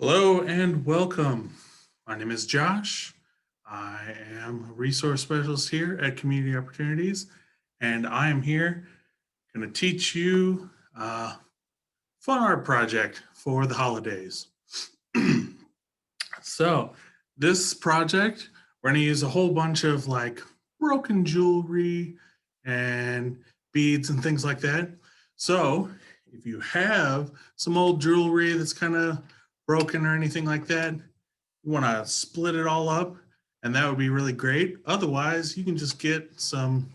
Hello and welcome. My name is Josh. I am a resource specialist here at Community Opportunities, and I am here going to teach you a fun art project for the holidays. So, this project, we're going to use a whole bunch of like broken jewelry and beads and things like that. So, if you have some old jewelry that's kind of broken or anything like that, you want to split it all up, and that would be really great. Otherwise, you can just get some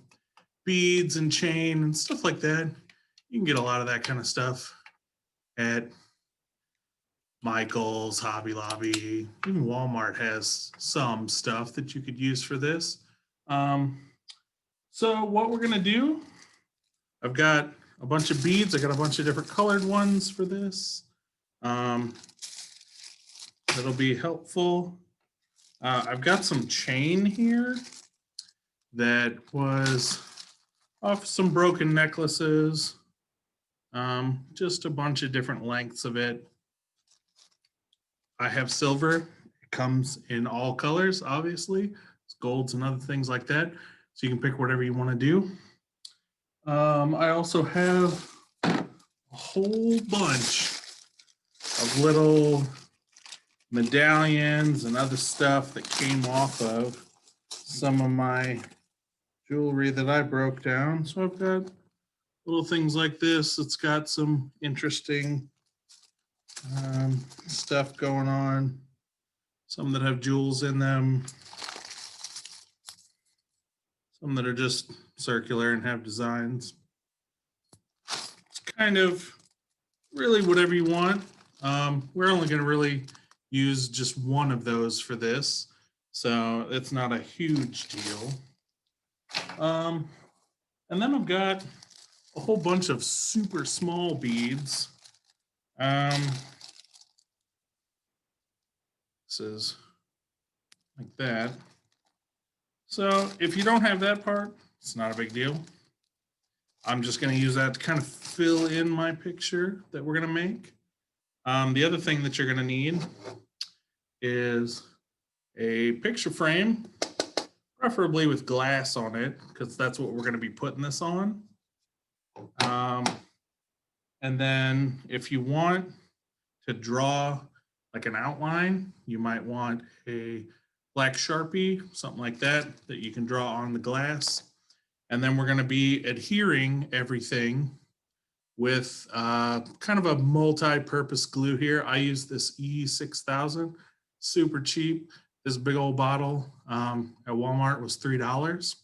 beads and chain and stuff like that. You can get a lot of that kind of stuff at Michael's, Hobby Lobby, even Walmart has some stuff that you could use for this. Um, so what we're gonna do, I've got a bunch of beads. I got a bunch of different colored ones for this. Um, that'll be helpful. I've got some chain here that was off some broken necklaces, just a bunch of different lengths of it. I have silver. It comes in all colors, obviously. It's golds and other things like that. So you can pick whatever you want to do. I also have a whole bunch of little medallions and other stuff that came off of some of my jewelry that I broke down. So I've got little things like this. It's got some interesting stuff going on. Some that have jewels in them. Some that are just circular and have designs. It's kind of really whatever you want. We're only going to really use just one of those for this, so it's not a huge deal. And then I've got a whole bunch of super small beads. This is like that. So if you don't have that part, it's not a big deal. I'm just going to use that to kind of fill in my picture that we're going to make. The other thing that you're going to need is a picture frame, preferably with glass on it, because that's what we're going to be putting this on. And then if you want to draw like an outline, you might want a black Sharpie, something like that, that you can draw on the glass. And then we're going to be adhering everything with kind of a multi-purpose glue here. I use this E6000, super cheap. This big old bottle at Walmart was $3.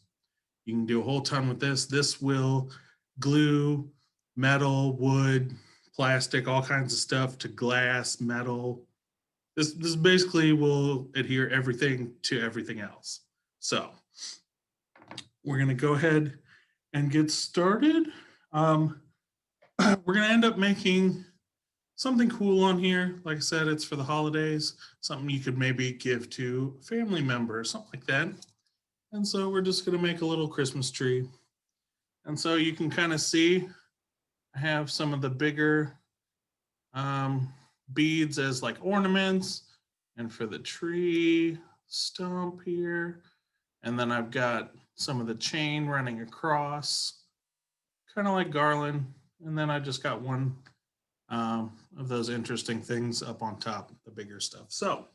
You can do a whole ton with this. This will glue metal, wood, plastic, all kinds of stuff to glass, metal. This basically will adhere everything to everything else. So we're going to go ahead and get started. We're going to end up making something cool on here. Like I said, it's for the holidays, something you could maybe give to a family member or something like that. And so we're just going to make a little Christmas tree. And so you can kind of see I have some of the bigger beads as like ornaments, and for the tree stump here. And then I've got some of the chain running across, kind of like garland. And then I just got one of those interesting things up on top, the bigger stuff. So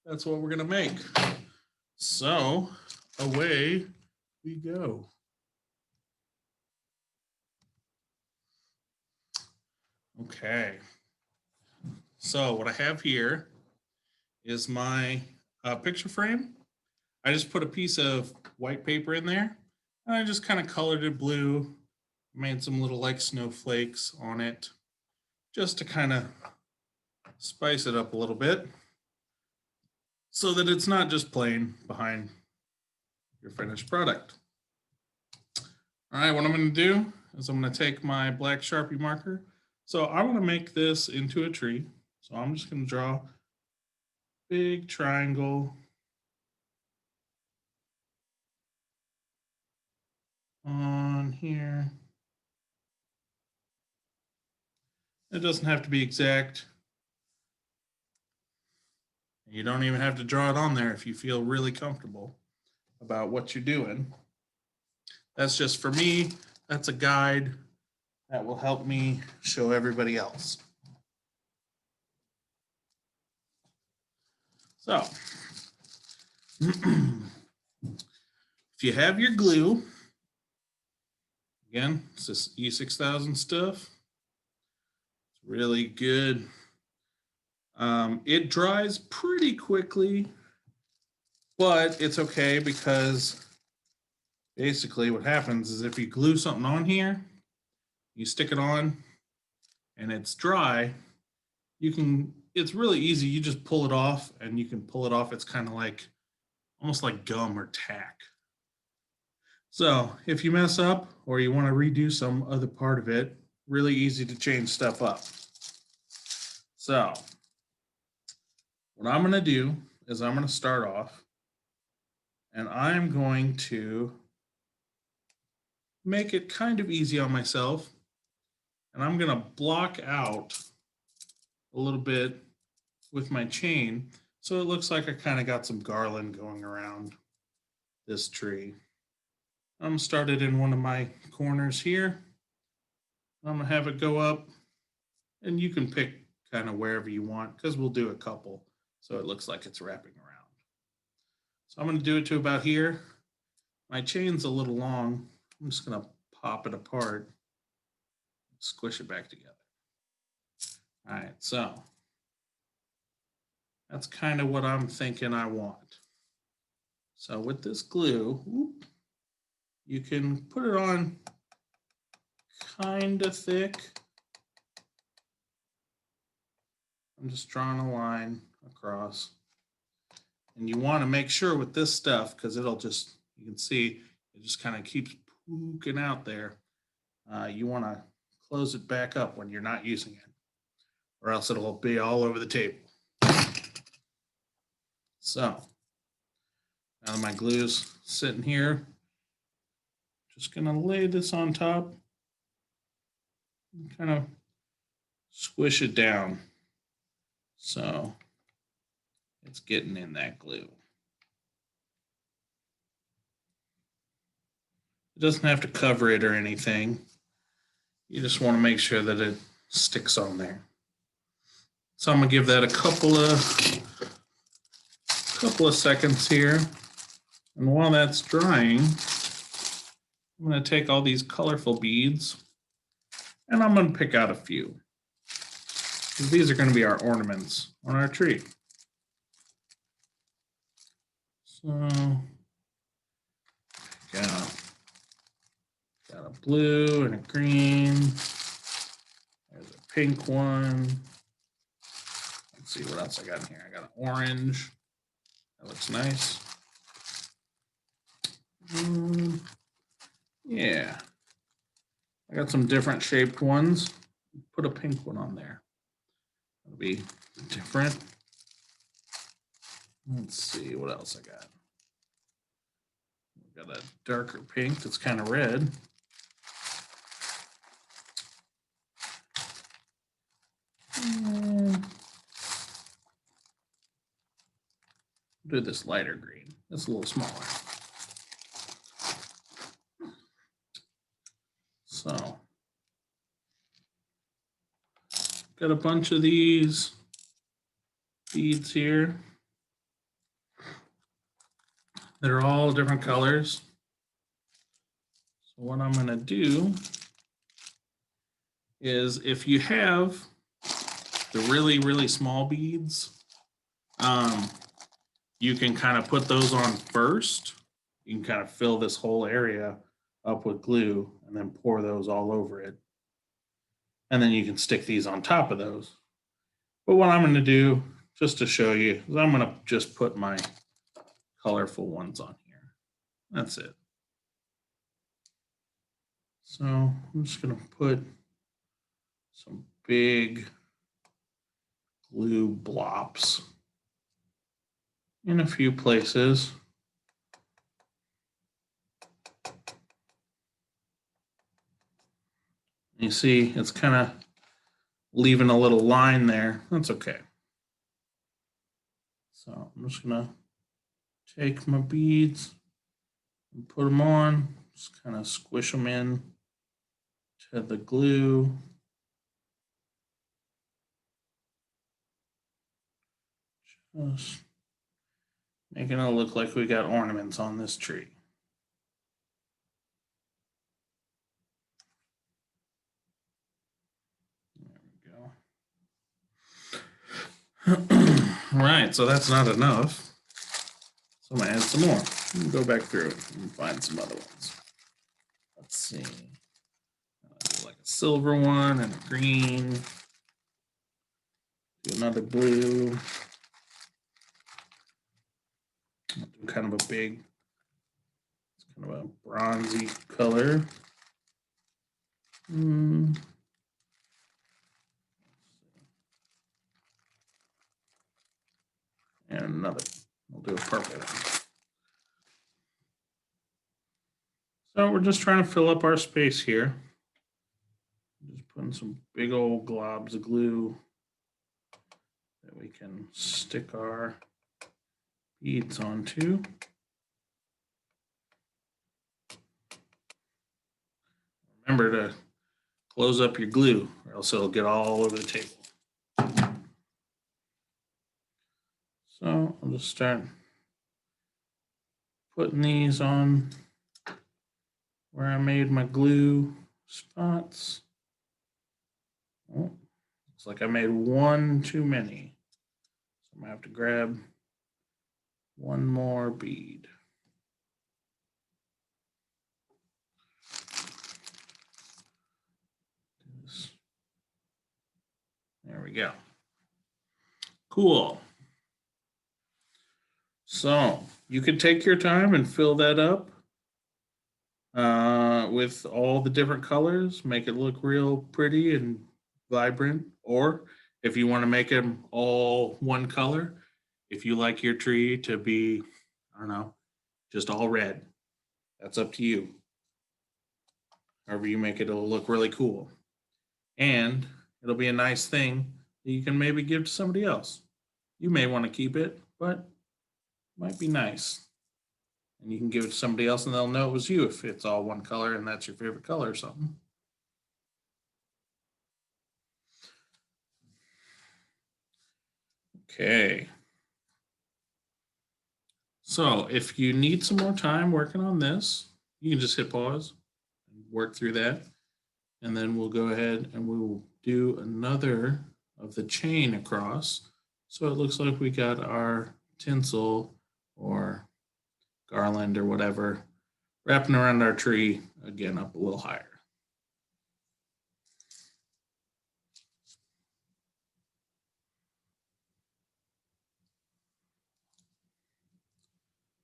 that's what we're going to make. So away we go. Okay. So what I have here is my picture frame. I just put a piece of white paper in there, and I just kind of colored it blue, made some little like snowflakes on it, just to kind of spice it up a little bit so that it's not just plain behind your finished product. All right, what I'm going to do is I'm going to take my black Sharpie marker. So I want to make this into a tree. So I'm just going to draw a big triangle on here. It doesn't have to be exact. You don't even have to draw it on there if you feel really comfortable about what you're doing. That's just for me. That's a guide that will help me show everybody else. So, if you have your glue, again, it's this E6000 stuff. It's really good. It dries pretty quickly, but it's okay because basically what happens is if you glue something on here, you stick it on and it's dry, it's really easy. You just pull it off and you can pull it off. It's kind of like, almost like gum or tack. So if you mess up or you want to redo some other part of it, really easy to change stuff up. So what I'm going to do is I'm going to start off and I'm going to make it kind of easy on myself. And I'm going to block out a little bit with my chain so it looks like I kind of got some garland going around this tree. I'm going to start it in one of my corners here. I'm going to have it go up, and you can pick kind of wherever you want because we'll do a couple so it looks like it's wrapping around. So I'm going to do it to about here. My chain's a little long. I'm just going to pop it apart, squish it back together. All right, so that's kind of what I'm thinking I want. So with this glue, you can put it on kind of thick. I'm just drawing a line across. And you want to make sure with this stuff, because it'll just, you can see, it just kind of keeps poking out there. You want to close it back up when you're not using it, or else it'll be all over the table. So now that my glue's sitting here, just going to lay this on top and kind of squish it down so it's getting in that glue. It doesn't have to cover it or anything. You just want to make sure that it sticks on there. So I'm going to give that a couple of seconds here. And while that's drying, I'm going to take all these colorful beads and I'm going to pick out a few. These are going to be our ornaments on our tree. So, got a blue and a green. There's a pink one. Let's see what else I got in here. I got an orange. That looks nice. Yeah. I got some different shaped ones. Put a pink one on there. It'll be different. Let's see what else I got. Got a darker pink that's kind of red. And do this lighter green. That's a little smaller. So, got a bunch of these beads here. They're all different colors. So what I'm going to do is, if you have the really, really small beads, you can kind of put those on first. You can kind of fill this whole area up with glue and then pour those all over it. And then you can stick these on top of those. But what I'm going to do, just to show you, is I'm going to just put my colorful ones on here. That's it. So I'm just going to put some big glue blobs in a few places. You see, it's kind of leaving a little line there. That's okay. So I'm just gonna take my beads and put them on, just kind of squish them in to the glue. Just making it look like we got ornaments on this tree. There we go. All right, so that's not enough. So I'm gonna add some more. Go back through it and find some other ones. Let's see. Do like a silver one and a green. Do another blue. Do kind of a big, it's kind of a bronzy color. And another. We'll do a purple one. So we're just trying to fill up our space here. Just putting some big old globs of glue that we can stick our beads onto. Remember to close up your glue or else it'll get all over the table. So I'll just start putting these on where I made my glue spots. Oh, looks like I made one too many. So I'm gonna have to grab one more bead. There we go. Cool. So you could take your time and fill that up with all the different colors, make it look real pretty and vibrant. Or if you want to make them all one color, if you like your tree to be, I don't know, just all red, that's up to you. However you make it, it'll look really cool. And it'll be a nice thing that you can maybe give to somebody else. You may want to keep it, but it might be nice. And you can give it to somebody else and they'll know it was you if it's all one color and that's your favorite color or something. Okay. So if you need some more time working on this, you can just hit pause and work through that. And then we'll go ahead and we will do another of the chain across. So it looks like we got our tinsel or garland or whatever wrapping around our tree again up a little higher.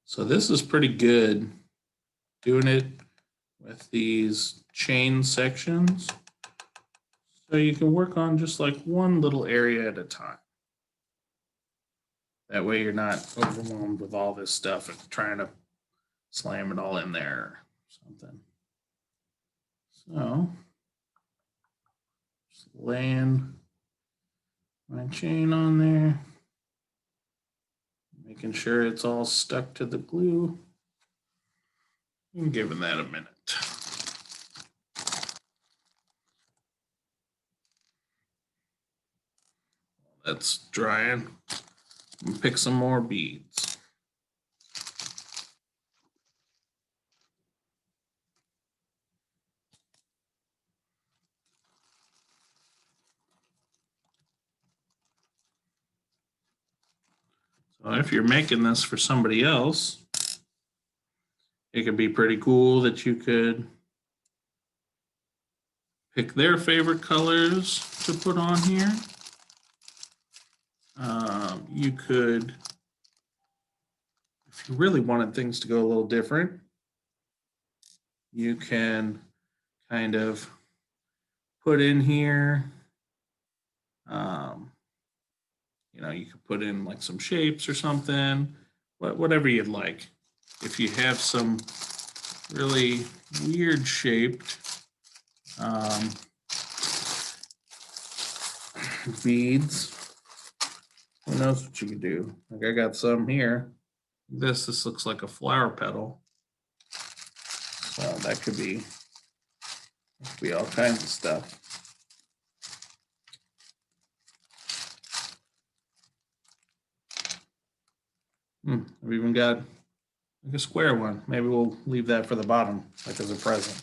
So this is pretty good doing it with these chain sections. So you can work on just like one little area at a time. That way you're not overwhelmed with all this stuff and trying to slam it all in there or something. So just laying my chain on there, making sure it's all stuck to the glue and giving that a minute. That's drying. And pick some more beads. So if you're making this for somebody else, it could be pretty cool that you could pick their favorite colors to put on here. You could, if you really wanted things to go a little different, you can kind of put in here, you know, you could put in like some shapes or something, whatever you'd like. If you have some really weird shaped beads, who knows what you could do. Like I got some here. This looks like a flower petal. So that could be all kinds of stuff. I've even got like a square one. Maybe we'll leave that for the bottom, like as a present.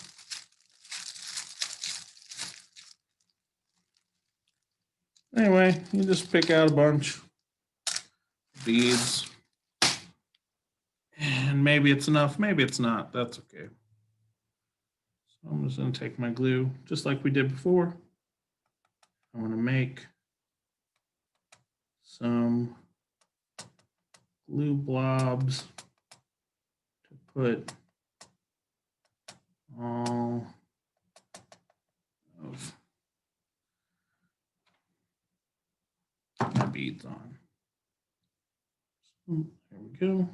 Anyway, you just pick out a bunch of beads. And maybe it's enough, maybe it's not. That's okay. So I'm just going to take my glue, just like we did before. I'm going to make some glue blobs to put all of my beads on. So there we go.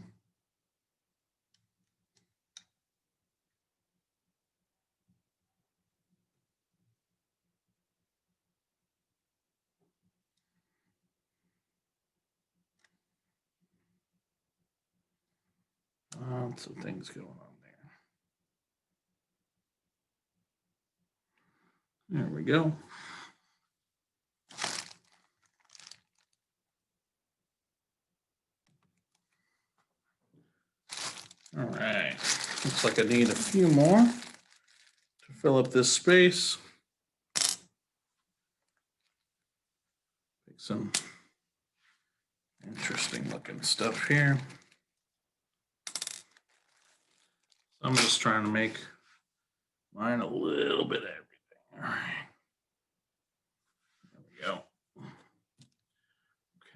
Lots of things going on there. There we go. All right, looks like I need a few more to fill up this space. Pick some interesting looking stuff here. I'm just trying to make mine a little bit of everything. All right, there we go.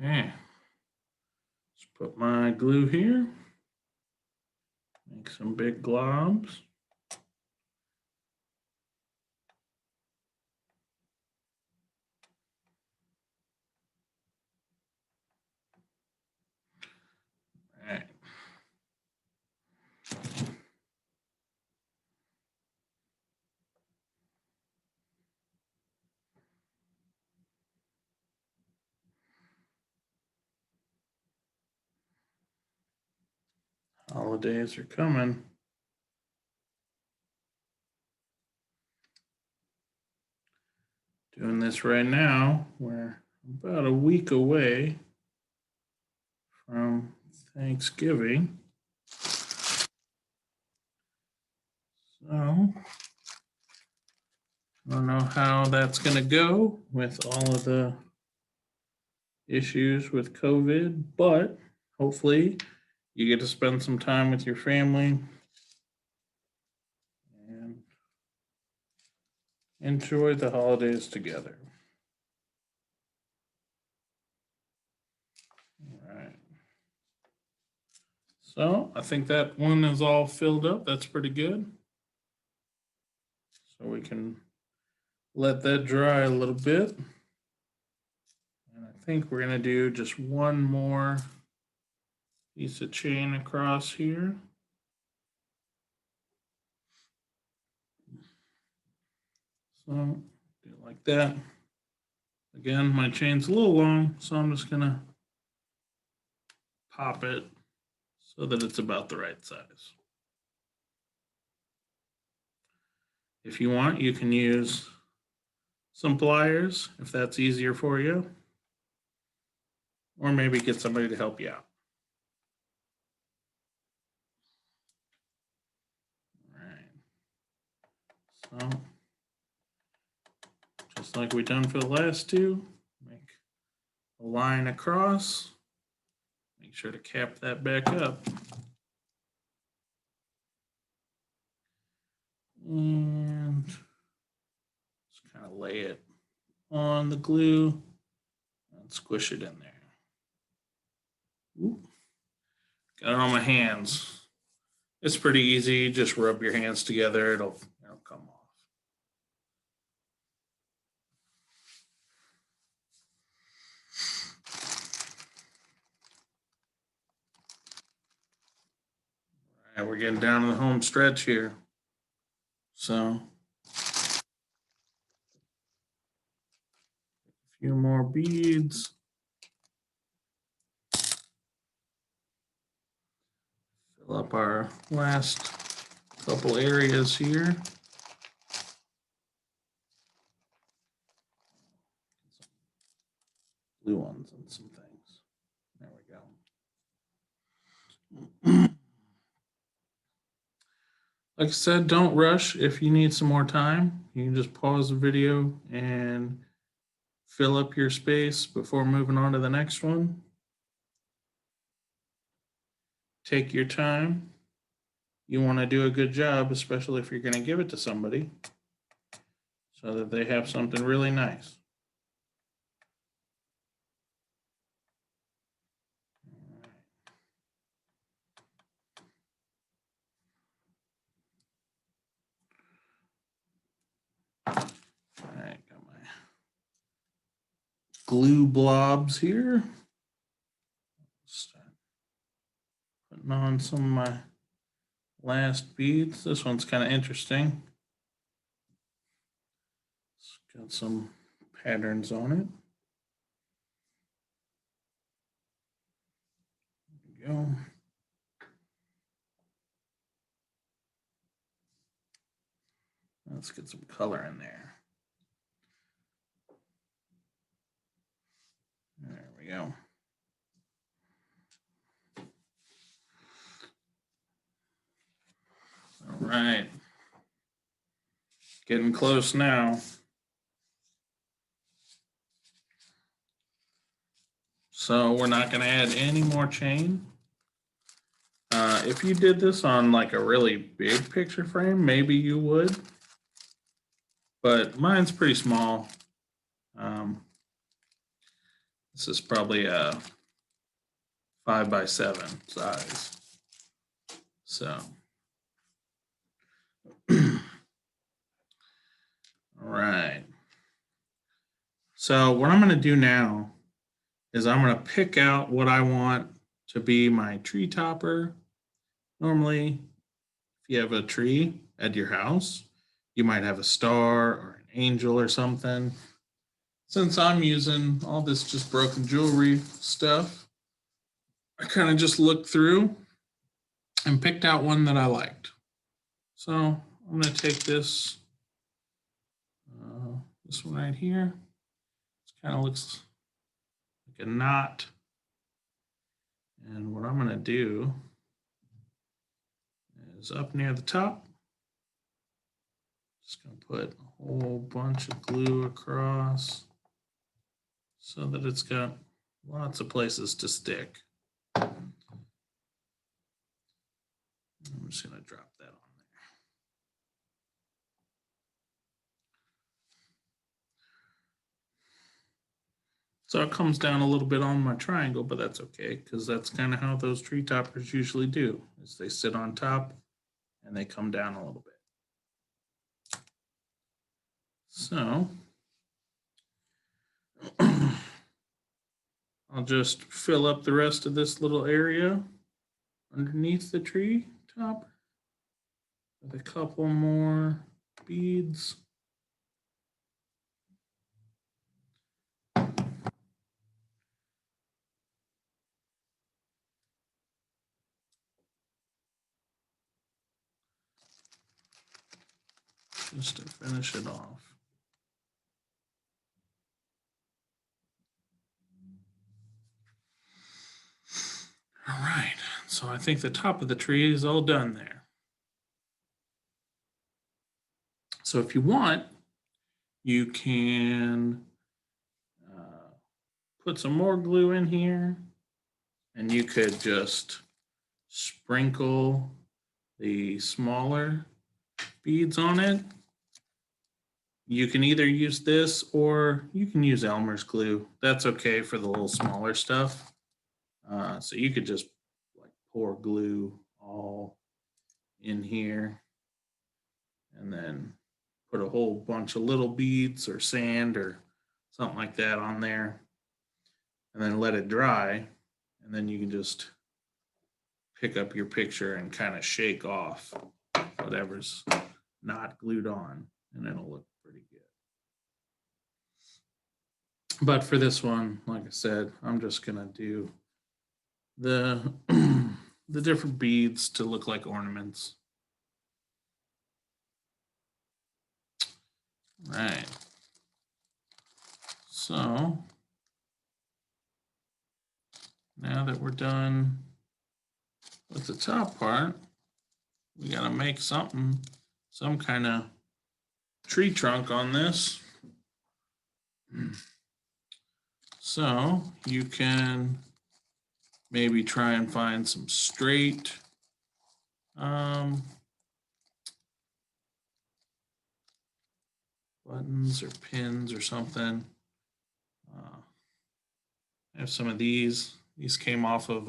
Okay, let's put my glue here. Make some big globs. All right. Holidays are coming. Doing this right now. We're about a week away from Thanksgiving. So I don't know how that's going to go with all of the issues with COVID, but hopefully you get to spend some time with your family and enjoy the holidays together. All right. So I think that one is all filled up. That's pretty good. So we can let that dry a little bit. And I think we're going to do just one more piece of chain across here. So do it like that. Again, my chain's a little long, so I'm just going to pop it so that it's about the right size. If you want, you can use some pliers if that's easier for you, or maybe get somebody to help you out. All right. So just like we done for the last two, make a line across. Make sure to cap that back up. And just kind of lay it on the glue and squish it in there. Ooh. Got it on my hands. It's pretty easy. Just rub your hands together. It'll come off. All right, we're getting down to the home stretch here. So a few more beads. Fill up our last couple areas here. Blue ones and some things. There we go. Like I said, don't rush. If you need some more time, you can just pause the video and fill up your space before moving on to the next one. Take your time. You want to do a good job, especially if you're going to give it to somebody, so that they have something really nice. All right, got my glue blobs here. Start putting on some of my last beads. This one's kind of interesting. It's got some patterns on it. There we go. Let's get some color in there. There we go. All right. Getting close now. So we're not going to add any more chain. If you did this on like a really big picture frame, maybe you would. But mine's pretty small. This is probably a 5x7 size. So, all right. So what I'm going to do now is I'm going to pick out what I want to be my tree topper. Normally, if you have a tree at your house, you might have a star or an angel or something. Since I'm using all this just broken jewelry stuff, I kind of just looked through and picked out one that I liked. So I'm going to take this one right here. It kind of looks like a knot. And what I'm going to do is up near the top, just going to put a whole bunch of glue across so that it's got lots of places to stick. I'm just going to drop that on there. So it comes down a little bit on my triangle, but that's okay, because that's kind of how those tree toppers usually do, is they sit on top and they come down a little bit. So I'll just fill up the rest of this little area underneath the tree top with a couple more beads. Just to finish it off. All right, so I think the top of the tree is all done there. So if you want, you can put some more glue in here, and you could just sprinkle the smaller beads on it. You can either use this or you can use Elmer's glue. That's okay for the little smaller stuff. So you could just like pour glue all in here and then put a whole bunch of little beads or sand or something like that on there and then let it dry. And then you can just pick up your picture and kind of shake off whatever's not glued on, and it'll look pretty good. But for this one, like I said, I'm just gonna do the the different beads to look like ornaments. Right. So now that we're done with the top part, we gotta make something, some kind of tree trunk on this. So you can maybe try and find some straight buttons or pins or something. I have some of these. These came off of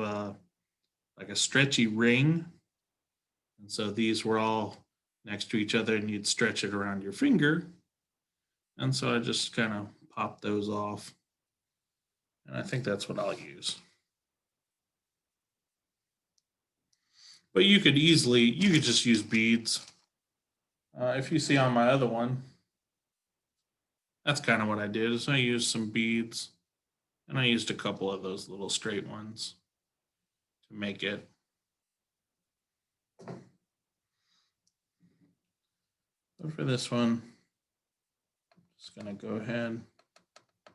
like a stretchy ring. And so these were all next to each other and you'd stretch it around your finger. And so I just kind of popped those off. And I think that's what I'll use. But you could just use beads. If you see on my other one, that's kind of what I did, is I used some beads and I used a couple of those little straight ones to make it. So for this one, just gonna go ahead,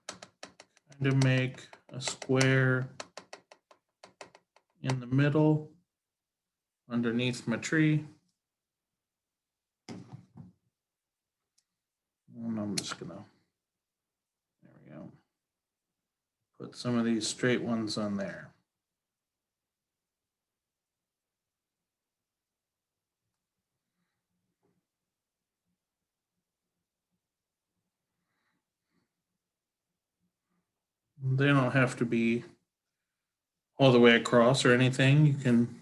kind of make a square in the middle underneath my tree. And I'm just gonna, there we go, put some of these straight ones on there. They don't have to be all the way across or anything. You can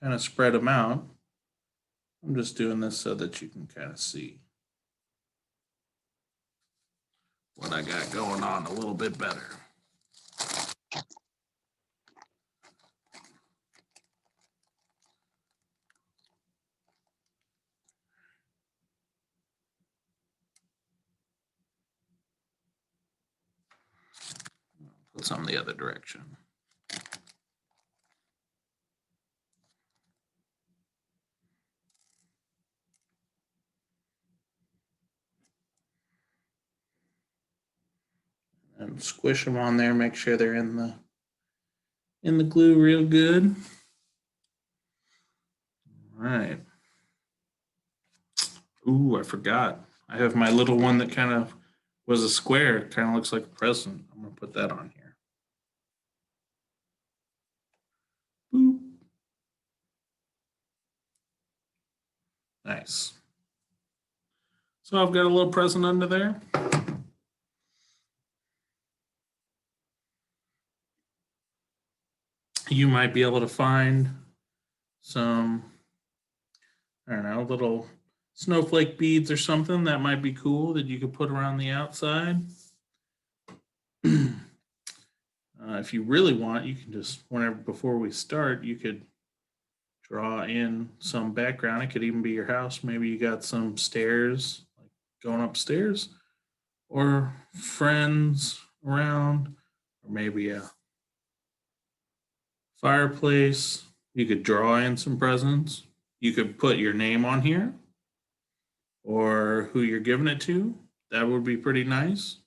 kind of spread them out. I'm just doing this so that you can kind of see what I got going on a little bit better. Put some the other direction. And squish them on there, make sure they're in the glue real good. All right. Ooh, I forgot. I have my little one that kind of was a square. It kind of looks like a present. I'm gonna put that on here. Boop. Nice. So I've got a little present under there. You might be able to find some, I don't know, little snowflake beads or something that might be cool that you could put around the outside. If you really want, you can just, whenever, before we start, you could draw in some background. It could even be your house. Maybe you got some stairs, like going upstairs, or friends around, or maybe a fireplace. You could draw in some presents. You could put your name on here or who you're giving it to. That would be pretty nice.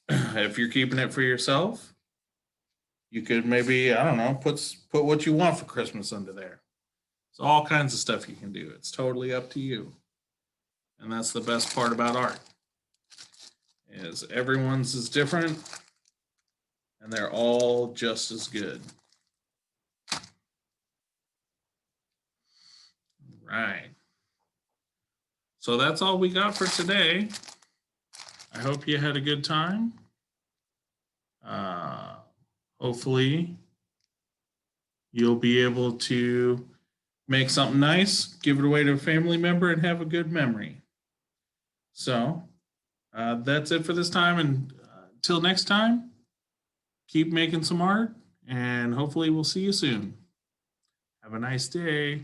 If you're keeping it for yourself, you could maybe, I don't know, put what you want for Christmas under there. It's all kinds of stuff you can do. It's totally up to you. And that's the best part about art, is everyone's is different and they're all just as good. Right. So that's all we got for today. I hope you had a good time. Hopefully you'll be able to make something nice, give it away to a family member, and have a good memory. So that's it for this time. And until next time, keep making some art, and hopefully we'll see you soon. Have a nice day.